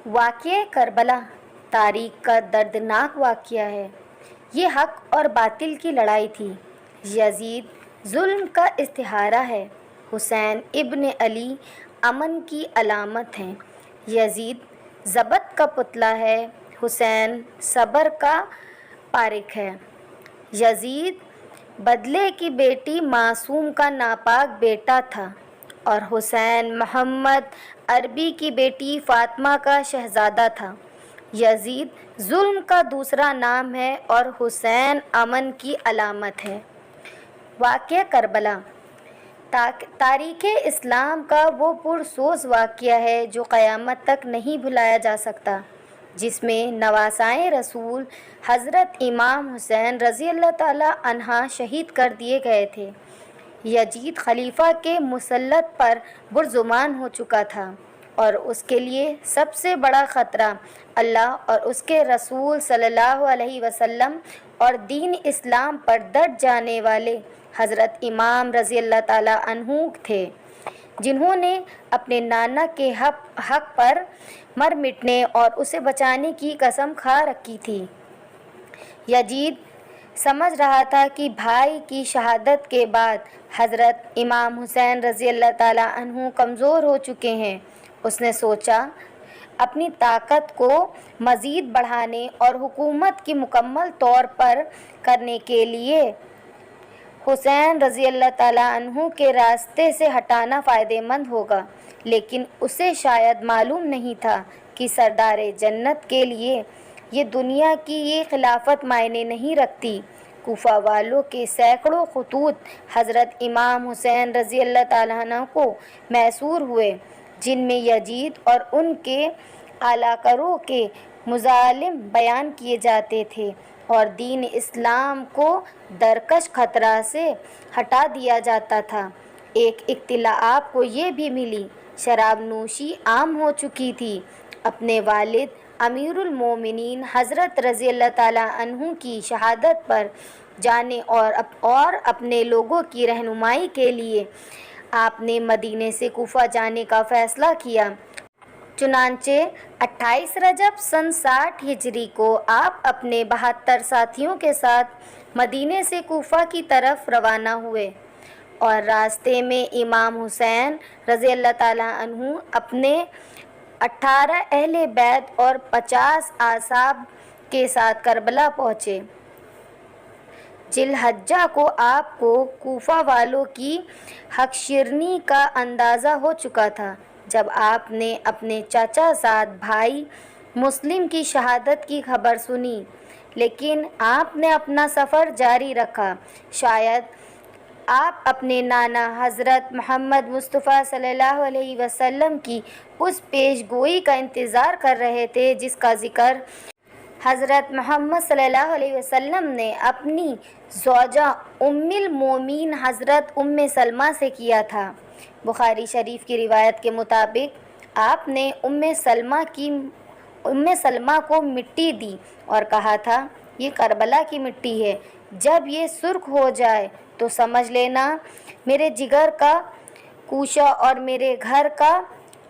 واقعہ کربلا تاریخ کا دردناک واقعہ ہے۔ یہ حق اور باطل کی لڑائی تھی۔ یزید ظلم کا استعارہ ہے، حسین ابن علی امن کی علامت ہیں۔ یزید ضبط کا پتلا ہے، حسین صبر کا پارک ہے۔ یزید بدلے کی بیٹی معصوم کا ناپاک بیٹا تھا اور حسین محمد عربی کی بیٹی فاطمہ کا شہزادہ تھا۔ یزید ظلم کا دوسرا نام ہے اور حسین امن کی علامت ہے۔ واقعہ کربلا تاریخ اسلام کا وہ پرسوز واقعہ ہے جو قیامت تک نہیں بھلایا جا سکتا، جس میں نواسائے رسول حضرت امام حسین رضی اللہ تعالیٰ عنہ شہید کر دیے گئے تھے۔ یزید خلیفہ کے مسلط پر برزمان ہو چکا تھا اور اس کے لیے سب سے بڑا خطرہ اللہ اور اس کے رسول صلی اللہ علیہ وسلم اور دین اسلام پر ڈٹ جانے والے حضرت امام رضی اللہ تعالیٰ عنہ تھے، جنہوں نے اپنے نانا کے حق پر مر مٹنے اور اسے بچانے کی قسم کھا رکھی تھی۔ یزید سمجھ رہا تھا کہ بھائی کی شہادت کے بعد حضرت امام حسین رضی اللہ تعالیٰ عنہ کمزور ہو چکے ہیں۔ اس نے سوچا اپنی طاقت کو مزید بڑھانے اور حکومت کی مکمل طور پر کرنے کے لیے حسین رضی اللہ تعالیٰ عنہ کے راستے سے ہٹانا فائدہ مند ہوگا، لیکن اسے شاید معلوم نہیں تھا کہ سردار جنت کے لیے یہ دنیا کی یہ خلافت معنی نہیں رکھتی۔ کوفہ والوں کے سینکڑوں خطوط حضرت امام حسین رضی اللہ تعالیٰ عنہ کو موصول ہوئے، جن میں یزید اور ان کے علاقاروں کے مظالم بیان کیے جاتے تھے اور دین اسلام کو درکش خطرہ سے ہٹا دیا جاتا تھا۔ ایک اطلاع آپ کو یہ بھی ملی، شراب نوشی عام ہو چکی تھی۔ اپنے والد امیر المومنین حضرت رضی اللہ تعالیٰ عنہ کی شہادت پر جانے اور اپنے لوگوں کی رہنمائی کے لیے آپ نے مدینے سے کوفہ جانے کا فیصلہ کیا۔ چنانچہ 28 رجب سن 60 ہجری کو آپ اپنے 72 ساتھیوں کے ساتھ مدینے سے کوفہ کی طرف روانہ ہوئے اور راستے میں امام حسین رضی اللہ تعالیٰ عنہ اپنے 18 اہل بیت اور 50 اصحاب کے ساتھ کربلا پہنچے۔ ذی الحجہ کو آپ کو کوفہ والوں کی حقشرنی کا اندازہ ہو چکا تھا جب آپ نے اپنے چچا زاد بھائی مسلم کی شہادت کی خبر سنی، لیکن آپ نے اپنا سفر جاری رکھا۔ شاید آپ اپنے نانا حضرت محمد مصطفیٰ صلی اللہ علیہ وسلم کی اس پیش گوئی کا انتظار کر رہے تھے جس کا ذکر حضرت محمد صلی اللہ علیہ وسلم نے اپنی زوجہ ام المومنین حضرت سلمہ سے کیا تھا۔ بخاری شریف کی روایت کے مطابق آپ نے ام سلمہ کو مٹی دی اور کہا تھا، یہ کربلا کی مٹی ہے، جب یہ سرخ ہو جائے تو سمجھ لینا میرے جگر کا کوشہ اور میرے گھر کا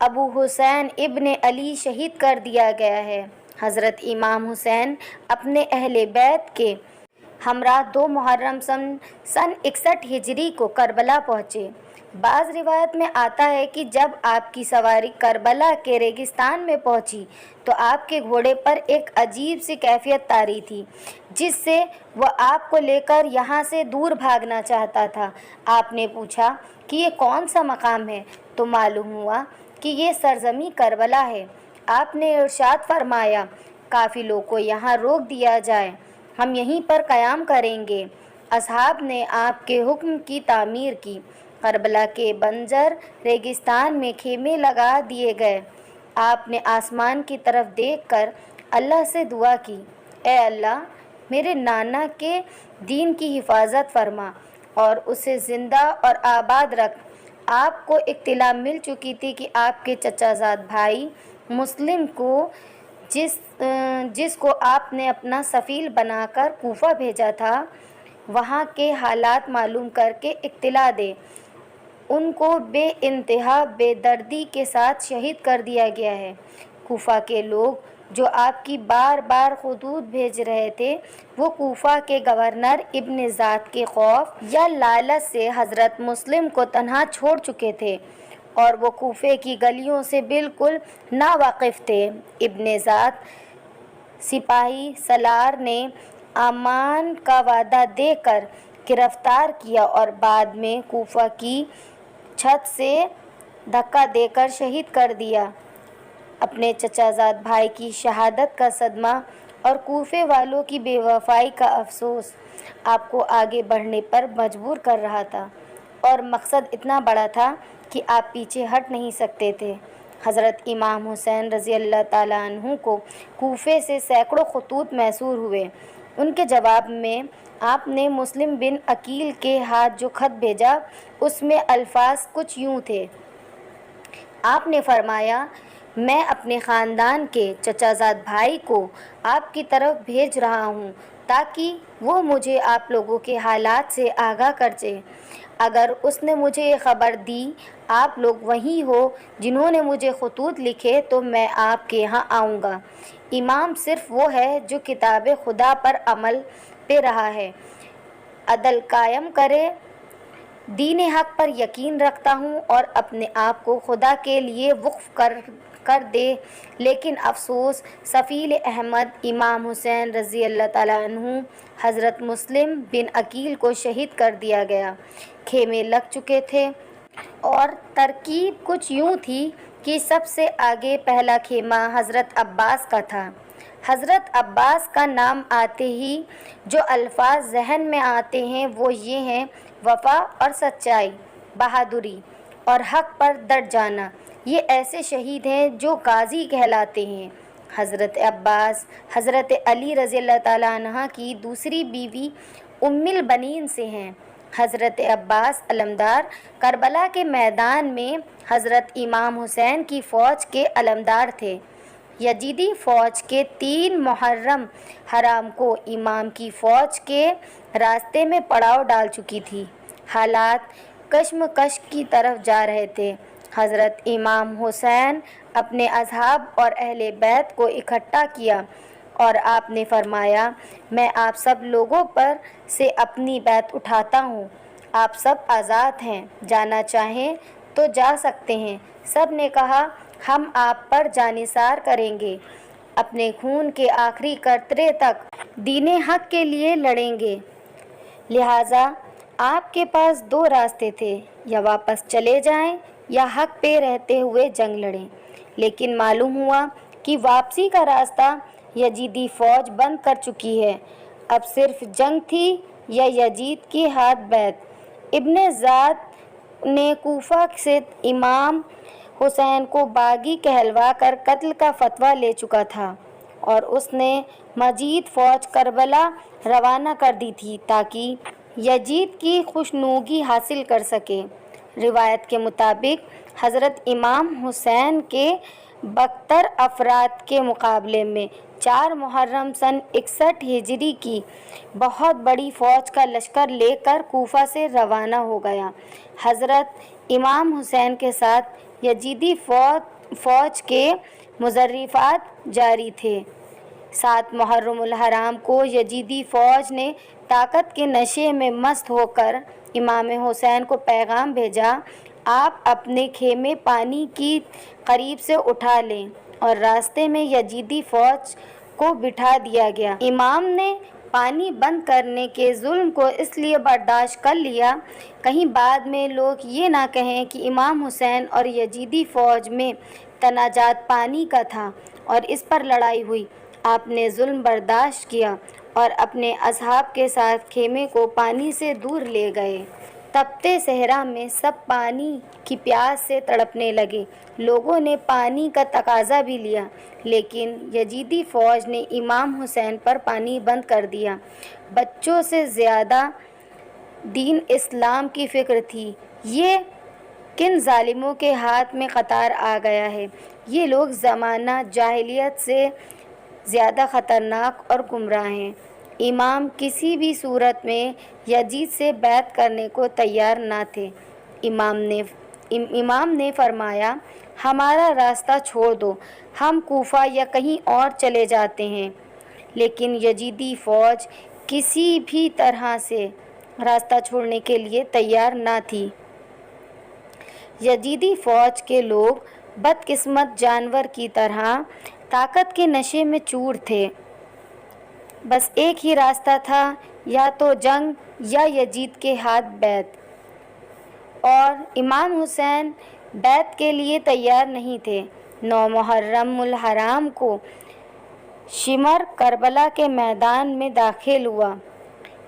ابو حسین ابن علی شہید کر دیا گیا ہے۔ حضرت امام حسین اپنے اہل بیت کے ہمراہ 2 محرم سن 61 ہجری کو کربلا پہنچے۔ بعض روایت میں آتا ہے کہ جب آپ کی سواری کربلا کے ریگستان میں پہنچی تو آپ کے گھوڑے پر ایک عجیب سی کیفیت طاری تھی، جس سے وہ آپ کو لے کر یہاں سے دور بھاگنا چاہتا تھا۔ آپ نے پوچھا کہ یہ کون سا مقام ہے تو معلوم ہوا کہ یہ سرزمین کربلا ہے۔ آپ نے ارشاد فرمایا، قافلوں کو یہاں روک دیا جائے، ہم یہیں پر قیام کریں گے۔ اصحاب نے آپ کے حکم کی تعمیر کی۔ کربلا کے بنجر ریگستان میں خیمے لگا دیے گئے۔ آپ نے آسمان کی طرف دیکھ کر اللہ سے دعا کی، اے اللہ میرے نانا کے دین کی حفاظت فرما اور اسے زندہ اور آباد رکھ۔ آپ کو اطلاع مل چکی تھی کہ آپ کے چچا زاد بھائی مسلم کو جس کو آپ نے اپنا سفیر بنا کر کوفہ بھیجا تھا، وہاں کے حالات معلوم کر کے اطلاع دے۔ ان کو بے انتہا بے دردی کے ساتھ شہید کر دیا گیا ہے۔ کوفہ کے لوگ جو آپ کی بار بار خطوط بھیج رہے تھے وہ کوفہ کے گورنر ابن زاد کے خوف یا لالچ سے حضرت مسلم کو تنہا چھوڑ چکے تھے اور وہ کوفے کی گلیوں سے بالکل ناواقف تھے۔ ابن زاد سپاہی سالار نے امان کا وعدہ دے کر گرفتار کیا اور بعد میں کوفہ کی چھت سے دھکا دے کر شہید کر دیا۔ اپنے چچا زاد بھائی کی شہادت کا صدمہ اور کوفے والوں کی بے وفائی کا افسوس آپ کو آگے بڑھنے پر مجبور کر رہا تھا اور مقصد اتنا بڑا تھا کہ آپ پیچھے ہٹ نہیں سکتے تھے۔ حضرت امام حسین رضی اللہ تعالیٰ عنہ کو کوفے سے سینکڑوں خطوط موصول ہوئے۔ ان کے جواب میں آپ نے مسلم بن عقیل کے ہاتھ جو خط بھیجا اس میں الفاظ کچھ یوں تھے۔ آپ نے فرمایا، میں اپنے خاندان کے چچا زاد بھائی کو آپ کی طرف بھیج رہا ہوں تاکہ وہ مجھے آپ لوگوں کے حالات سے آگاہ کر دے۔ اگر اس نے مجھے یہ خبر دی آپ لوگ وہی ہو جنہوں نے مجھے خطوط لکھے تو میں آپ کے یہاں آؤں گا۔ امام صرف وہ ہے جو کتاب خدا پر عمل پہ رہا ہے، عدل قائم کرے، دین حق پر یقین رکھتا ہوں اور اپنے آپ کو خدا کے لیے وقف کر دے۔ لیکن افسوس، سفیل احمد امام حسین رضی اللہ تعالیٰ عنہ حضرت مسلم بن عقیل کو شہید کر دیا گیا۔ خیمے لگ چکے تھے اور ترکیب کچھ یوں تھی کہ سب سے آگے پہلا خیمہ حضرت عباس کا تھا۔ حضرت عباس کا نام آتے ہی جو الفاظ ذہن میں آتے ہیں وہ یہ ہیں: وفا اور سچائی، بہادری اور حق پر ڈٹ جانا۔ یہ ایسے شہید ہیں جو غازی کہلاتے ہیں۔ حضرت عباس حضرت علی رضی اللہ تعالیٰ عنہ کی دوسری بیوی ام البنین سے ہیں۔ حضرت عباس علمدار کربلا کے میدان میں حضرت امام حسین کی فوج کے علمدار تھے۔ یزیدی فوج کے 3 محرم حرام کو امام کی فوج کے راستے میں پڑاؤ ڈال چکی تھی۔ حالات کشمکش کی طرف جا رہے تھے۔ حضرت امام حسین اپنے اصحاب اور اہل بیت کو اکٹھا کیا اور آپ نے فرمایا، میں آپ سب لوگوں پر سے اپنی بیعت اٹھاتا ہوں، آپ سب آزاد ہیں، جانا چاہیں تو جا سکتے ہیں۔ سب نے کہا، ہم آپ پر جانثار کریں گے، اپنے خون کے آخری قطرے تک دین حق کے لیے لڑیں گے۔ لہٰذا آپ کے پاس 2 راستے تھے، یا واپس چلے جائیں یا حق پہ رہتے ہوئے جنگ لڑیں۔ لیکن معلوم ہوا کہ واپسی کا راستہ یزیدی فوج بند کر چکی ہے۔ اب صرف جنگ تھی یا یزید کی ہاتھ بیعت۔ ابن زاد نے کوفہ سے امام حسین کو باغی کہلوا کر قتل کا فتویٰ لے چکا تھا اور اس نے مزید فوج کربلا روانہ کر دی تھی تاکہ یزید کی خوشنودی حاصل کر سکے۔ روایت کے مطابق حضرت امام حسین کے 72 افراد کے مقابلے میں 4 محرم سن 61 ہجری کی بہت بڑی فوج کا لشکر لے کر کوفہ سے روانہ ہو گیا۔ حضرت امام حسین کے ساتھ یزیدی فوج کے مظفرات جاری تھے۔ 7 محرم الحرام کو یزیدی فوج نے طاقت کے نشے میں مست ہو کر امام حسین کو پیغام بھیجا، آپ اپنے خیمے پانی کی قریب سے اٹھا لیں، اور راستے میں یزیدی فوج کو بٹھا دیا گیا۔ امام نے پانی بند کرنے کے ظلم کو اس لیے برداشت کر لیا کہیں بعد میں لوگ یہ نہ کہیں کہ امام حسین اور یزیدی فوج میں تنازعات پانی کا تھا اور اس پر لڑائی ہوئی۔ آپ نے ظلم برداشت کیا اور اپنے اصحاب کے ساتھ خیمے کو پانی سے دور لے گئے۔ تپتے صحرا میں سب پانی کی پیاس سے تڑپنے لگے۔ لوگوں نے پانی کا تقاضا بھی لیا، لیکن یزیدی فوج نے امام حسین پر پانی بند کر دیا۔ بچوں سے زیادہ دین اسلام کی فکر تھی۔ یہ کن ظالموں کے ہاتھ میں قطار آ گیا ہے۔ یہ لوگ زمانہ جاہلیت سے زیادہ خطرناک اور گمراہ ہیں۔ امام کسی بھی صورت میں یزید سے بیعت کرنے کو تیار نہ تھے۔ امام نے فرمایا، ہمارا راستہ چھوڑ دو، ہم کوفہ یا کہیں اور چلے جاتے ہیں۔ لیکن یزیدی فوج کسی بھی طرح سے راستہ چھوڑنے کے لیے تیار نہ تھی۔ یزیدی فوج کے لوگ بدقسمت جانور کی طرح طاقت کے نشے میں چور تھے۔ بس ایک ہی راستہ تھا، یا تو جنگ یا یزید کے ہاتھ بیعت، اور امام حسین بیعت کے لیے تیار نہیں تھے۔ 9 محرم الحرام کو شمر کربلا کے میدان میں داخل ہوا۔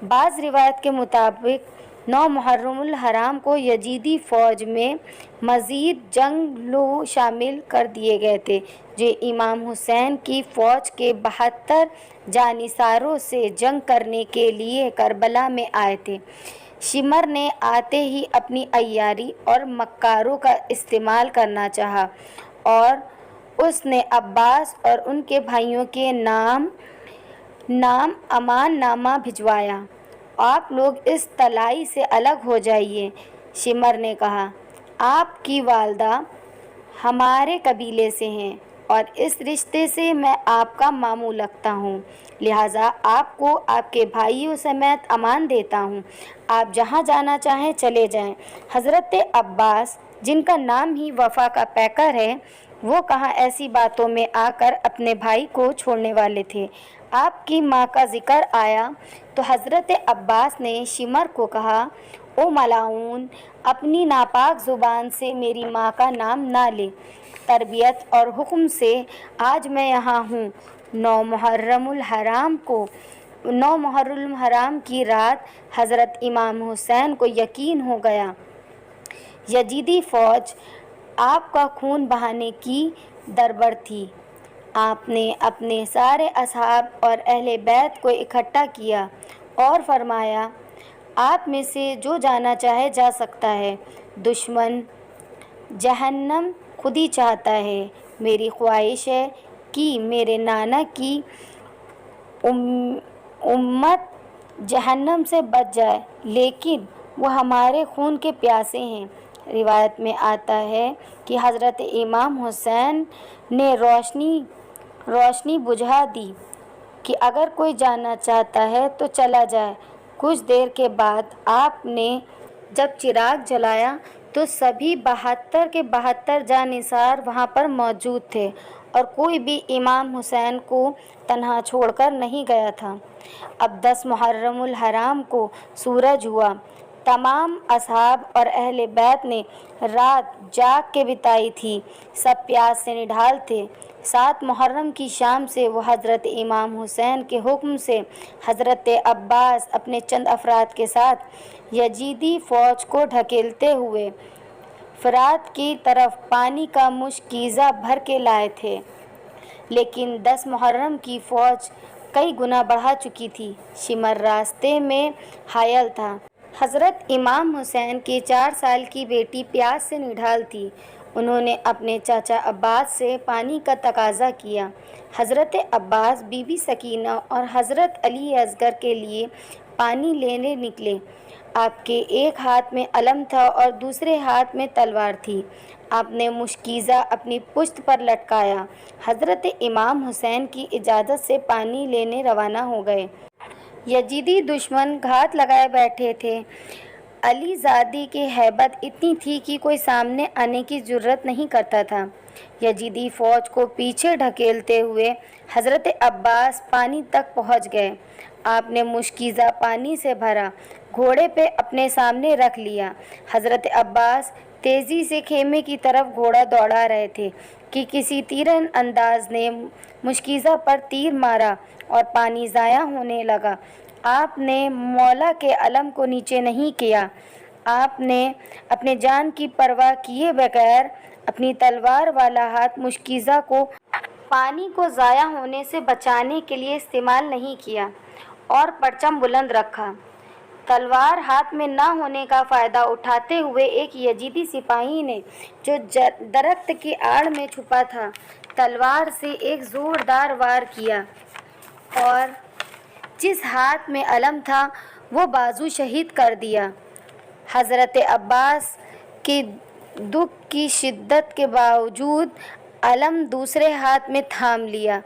بعض روایت کے مطابق 9 محرم الحرام کو یزیدی فوج میں مزید جنگجو شامل کر دیے گئے تھے جو امام حسین کی فوج کے 72 جانصاروں سے جنگ کرنے کے لیے کربلا میں آئے تھے۔ شمر نے آتے ہی اپنی عیاری اور مکاروں کا استعمال کرنا چاہا اور اس نے عباس اور ان کے بھائیوں کے نام امان نامہ بھجوایا۔ آپ لوگ اس طلائی سے الگ ہو جائیے۔ شمر نے کہا، آپ کی والدہ ہمارے قبیلے سے ہیں اور اس رشتے سے میں آپ کا ماموں لگتا ہوں، لہٰذا آپ کو آپ کے بھائیوں سمیت امان دیتا ہوں۔ آپ جہاں جانا چاہیں چلے جائیں۔ حضرت عباس، جن کا نام ہی وفا کا پیکر ہے، وہ کہاں ایسی باتوں میں آ کر اپنے بھائی کو چھوڑنے والے تھے۔ آپ کی ماں کا ذکر آیا تو حضرت عباس نے شمر کو کہا، او ملعون، اپنی ناپاک زبان سے میری ماں کا نام نہ لے۔ تربیت اور حکم سے آج میں یہاں ہوں۔ 9 محرم الحرام کی رات حضرت امام حسین کو یقین ہو گیا یزیدی فوج آپ کا خون بہانے کی دربر تھی۔ آپ نے اپنے سارے اصحاب اور اہل بیت کو اکٹھا کیا اور فرمایا، آپ میں سے جو جانا چاہے جا سکتا ہے، دشمن جہنم خود ہی چاہتا ہے۔ میری خواہش ہے کہ میرے نانا کی امت جہنم سے بچ جائے، لیکن وہ ہمارے خون کے پیاسے ہیں۔ روایت میں آتا ہے کہ حضرت امام حسین نے روشنی بجھا دی کہ اگر کوئی جانا چاہتا ہے تو چلا جائے۔ کچھ دیر کے بعد آپ نے جب چراغ جلایا تو سبھی 72 کے 72 جانصار وہاں پر موجود تھے اور کوئی بھی امام حسین کو تنہا چھوڑ کر نہیں گیا تھا۔ اب 10 محرم الحرام کو سورج ہوا۔ تمام اصحاب اور اہل بیت نے رات جاگ کے بتائی تھی، سب پیاس سے نڈھال تھے۔ 7 محرم کی شام سے وہ حضرت امام حسین کے حکم سے حضرت عباس اپنے چند افراد کے ساتھ یزیدی فوج کو ڈھکیلتے ہوئے فرات کی طرف پانی کا مشکیزہ بھر کے لائے تھے، لیکن 10 محرم کی فوج کئی گنا بڑھا چکی تھی۔ شمر راستے میں حائل تھا۔ حضرت امام حسین کی 4 سال کی بیٹی پیاس سے نڈھال تھی۔ انہوں نے اپنے چاچا عباس سے پانی کا تقاضا کیا۔ حضرت عباس، بی بی سکینہ اور حضرت علی اصغر کے لیے پانی لینے نکلے۔ آپ کے ایک ہاتھ میں علم تھا اور دوسرے ہاتھ میں تلوار تھی۔ آپ نے مشکیزہ اپنی پشت پر لٹکایا۔ حضرت امام حسین کی اجازت سے پانی لینے روانہ ہو گئے۔ یزیدی دشمن گھات لگائے بیٹھے تھے۔ علی زادی کی ہیبت اتنی تھی کہ کوئی سامنے آنے کی جرأت نہیں کرتا تھا۔ یزیدی فوج کو پیچھے ڈھکیلتے ہوئے حضرت عباس پانی تک پہنچ گئے۔ آپ نے مشکیزہ پانی سے بھرا، گھوڑے پہ اپنے سامنے رکھ لیا۔ حضرت عباس تیزی سے خیمے کی طرف گھوڑا دوڑا رہے تھے کہ کسی تیر انداز نے مشکیزہ پر تیر مارا اور پانی ضائع ہونے لگا۔ آپ نے مولا کے علم کو نیچے نہیں کیا۔ آپ نے اپنے جان کی پرواہ کیے بغیر اپنی تلوار والا ہاتھ مشکیزہ کو پانی کو ضائع ہونے سے بچانے کے لیے استعمال نہیں کیا اور پرچم بلند رکھا۔ تلوار ہاتھ میں نہ ہونے کا فائدہ اٹھاتے ہوئے ایک یزیدی سپاہی نے، جو درخت کی آڑ میں چھپا تھا، تلوار سے ایک زوردار وار کیا اور جس ہاتھ میں علم تھا وہ بازو شہید کر دیا۔ حضرت عباس کے دکھ کی شدت کے باوجود علم دوسرے ہاتھ میں تھام لیا۔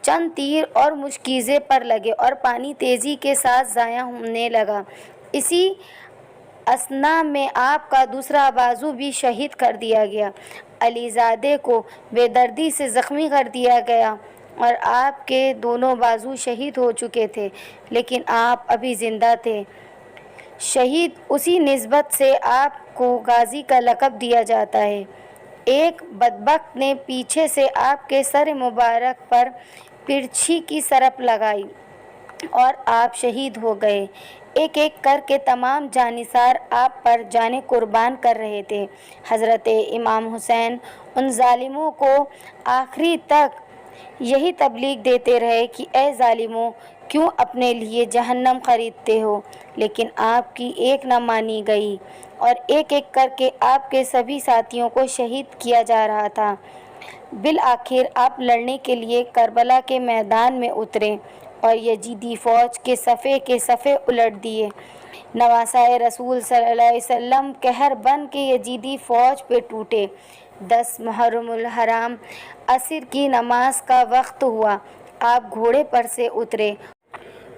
چند تیر اور مشکیزیں پر لگے اور پانی تیزی کے ساتھ ضائع ہونے لگا۔ اسی اثنا میں آپ کا دوسرا بازو بھی شہید کر دیا گیا۔ علی زادے کو بے دردی سے زخمی کر دیا گیا اور آپ کے دونوں بازو شہید ہو چکے تھے، لیکن آپ ابھی زندہ تھے۔ شہید اسی نسبت سے آپ کو غازی کا لقب دیا جاتا ہے۔ ایک بدبخت نے پیچھے سے آپ کے سر مبارک پر برچھی کی سرپ لگائی اور آپ شہید ہو گئے۔ ایک ایک کر کے تمام جانثار آپ پر جانیں قربان کر رہے تھے۔ حضرت امام حسین ان ظالموں کو آخری تک یہی تبلیغ دیتے رہے کہ اے ظالموں، کیوں اپنے لیے جہنم خریدتے ہو؟ لیکن آپ کی ایک نہ مانی گئی اور ایک ایک کر کے آپ کے سبھی ساتھیوں کو شہید کیا جا رہا تھا۔ بالآخر آپ لڑنے کے لیے کربلا کے میدان میں اترے اور یزیدی فوج کے صفے الٹ دیے۔ نواسۂ رسول صلی اللہ علیہ وسلم قہر بن کے یزیدی فوج پہ ٹوٹے۔ 10 محرم الحرام عصر کی نماز کا وقت ہوا۔ آپ گھوڑے پر سے اترے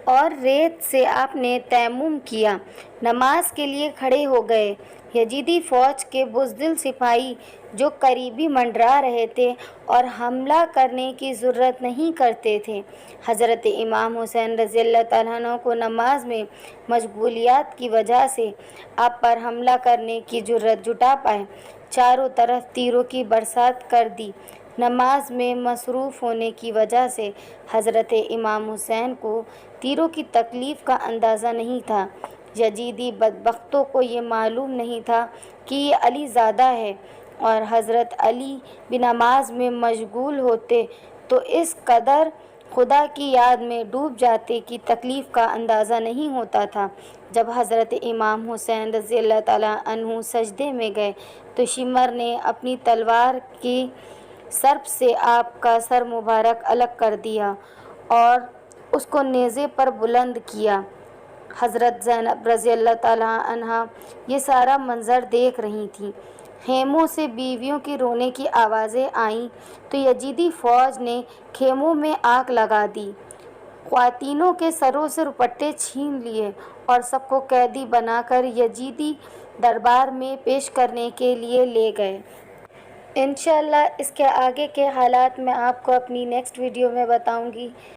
اور ریت سے آپ نے تیمم کیا، نماز کے لیے کھڑے ہو گئے۔ یزیدی فوج کے بزدل سپاہی جو قریبی منڈرا رہے تھے اور حملہ کرنے کی جرأت نہیں کرتے تھے، حضرت امام حسین رضی اللہ تعالیٰ عنہ کو نماز میں مشغولیات کی وجہ سے آپ پر حملہ کرنے کی جرأت جٹا پائے۔ چاروں طرف تیروں کی برسات کر دی۔ نماز میں مصروف ہونے کی وجہ سے حضرت امام حسین کو تیروں کی تکلیف کا اندازہ نہیں تھا۔ یزیدی بدبختوں کو یہ معلوم نہیں تھا کہ یہ علی زادہ ہے، اور حضرت علی بھی نماز میں مشغول ہوتے تو اس قدر خدا کی یاد میں ڈوب جاتے کہ تکلیف کا اندازہ نہیں ہوتا تھا۔ جب حضرت امام حسین رضی اللہ تعالیٰ عنہ سجدے میں گئے تو شمر نے اپنی تلوار کی سرپ سے آپ کا سر مبارک الگ کر دیا اور اس کو نیزے پر بلند کیا۔ حضرت زینب رضی اللہ تعالیٰ عنہا یہ سارا منظر دیکھ رہی تھیں۔ خیموں سے بیویوں کی رونے کی آوازیں آئیں تو یزیدی فوج نے خیموں میں آگ لگا دی، خواتینوں کے سروں سے دوپٹے چھین لیے اور سب کو قیدی بنا کر یزیدی دربار میں پیش کرنے کے لیے لے گئے۔ انشاءاللہ اس کے آگے کے حالات میں آپ کو اپنی نیکسٹ ویڈیو میں بتاؤں گی۔